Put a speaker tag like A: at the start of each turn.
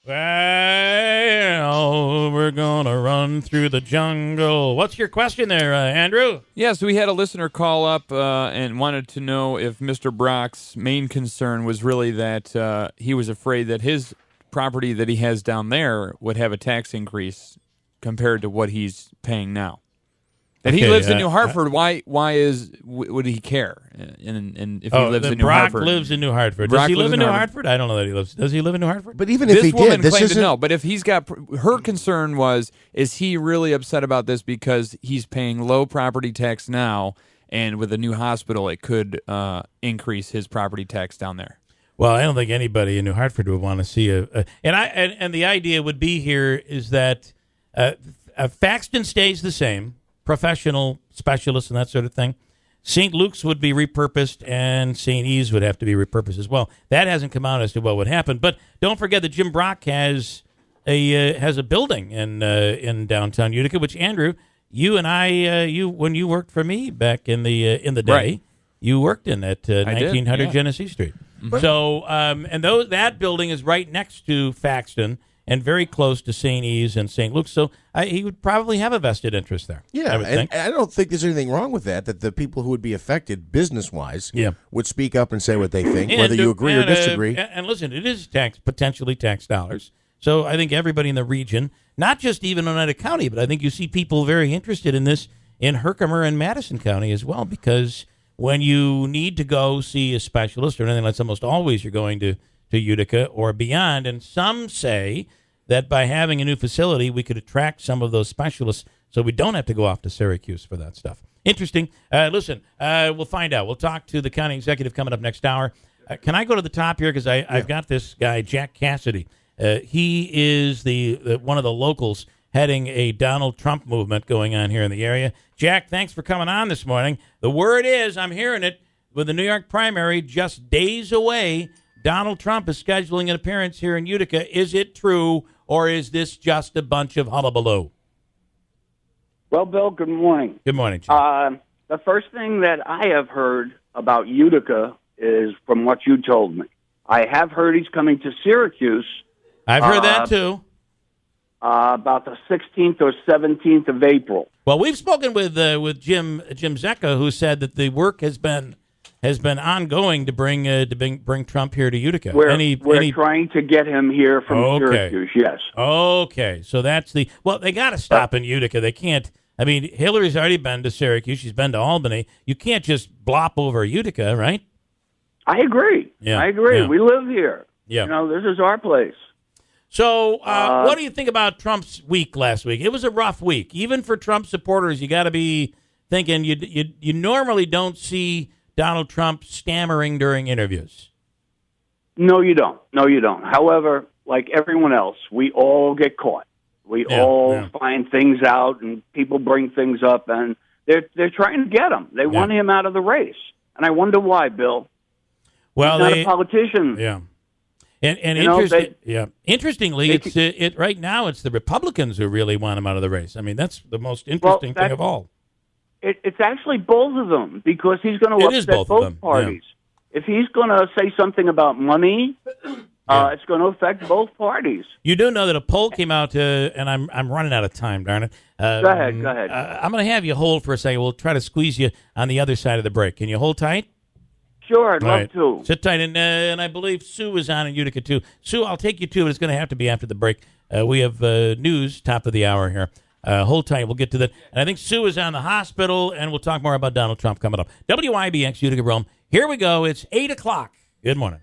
A: Well, we're going to run through the jungle. What's your question there, Andrew?
B: Yes, we had a listener call up and wanted to know if Mr. Brock's main concern was really that he was afraid that his property that he has down there would have a tax increase compared to what he's paying now. That he lives in New Hartford. Why would he care? And if he lives in New Hartford,
A: Brock lives in New Hartford. Does he live in New Hartford? I don't know that he lives. Does he live in New Hartford?
C: But even if he did, this
B: claimed
C: isn't.
B: to know. But if he's got, her concern was, is he really upset about this because he's paying low property tax now, and with a new hospital, it could increase his property tax down there.
A: Well, I don't think anybody in New Hartford would want to see and the idea would be here is that Faxton stays the same. Professional specialists and that sort of thing. St. Luke's would be repurposed, and St. E's would have to be repurposed as well. That hasn't come out as to what would happen. But don't forget that Jim Brock has a building in downtown Utica, which Andrew, you and I, when you worked for me back in the day, right. You worked in at 1900 Genesee Street. Mm-hmm. So that building is right next to Faxton and very close to St. E's and St. Luke's. So he would probably have a vested interest there.
C: Yeah,
A: I would think.
C: I don't think there's anything wrong with that the people who would be affected business-wise would speak up and say what they think, whether you agree or disagree.
A: And listen, it is potentially tax dollars. So I think everybody in the region, not just even Oneida County, but I think you see people very interested in this in Herkimer and Madison County as well, because when you need to go see a specialist or anything, that's almost always you're going to Utica or beyond. And some say that by having a new facility, we could attract some of those specialists so we don't have to go off to Syracuse for that stuff. Interesting. Listen, we'll find out. We'll talk to the county executive coming up next hour. Can I go to the top here? Because I've got this guy, Jack Cassidy. He is the one of the locals heading a Donald Trump movement going on here in the area. Jack, thanks for coming on this morning. The word is, I'm hearing it, with the New York primary just days away, Donald Trump is scheduling an appearance here in Utica. Is it true, or is this just a bunch of hullabaloo?
D: Well, Bill, good morning.
A: Good morning, Jack.
D: The first thing that I have heard about Utica is from what you told me. I have heard he's coming to Syracuse.
A: I've heard that, too.
D: About the 16th or 17th of April.
A: Well, we've spoken with Jim Zecca, who said that the work has been ongoing to bring Trump here to Utica.
D: We're trying to get him here from Syracuse, yes.
A: Okay, so that's they got to stop in Utica. They can't. I mean, Hillary's already been to Syracuse. She's been to Albany. You can't just blop over Utica, right?
D: I agree.
A: Yeah.
D: I agree.
A: Yeah.
D: We live here.
A: Yeah.
D: This is our place.
A: So what do you think about Trump's week last week? It was a rough week. Even for Trump supporters, you got to be thinking you normally don't see Donald Trump stammering during interviews.
D: No, you don't. However, like everyone else, we all get caught. We all find things out, and people bring things up, and they're trying to get him. They want him out of the race, and I wonder why, Bill.
A: Well,
D: he's not a politician.
A: Yeah. And interestingly, it's right now it's the Republicans who really want him out of the race. I mean, that's the most interesting thing of all.
D: It's actually both of them, because he's going to upset both parties. Yeah. If he's going to say something about money, it's going to affect both parties.
A: You do know that a poll came out, and I'm running out of time, darn it.
D: Go ahead.
A: I'm going to have you hold for a second. We'll try to squeeze you on the other side of the break. Can you hold tight?
D: Sure, I'd love to.
A: Sit tight, and I believe Sue is on in Utica, too. Sue, I'll take you, too, but it's going to have to be after the break. We have news, top of the hour here. Hold tight. We'll get to that. And I think Sue is on the hospital, and we'll talk more about Donald Trump coming up. WIBX, Utica, Rome. Here we go. It's 8 o'clock. Good morning.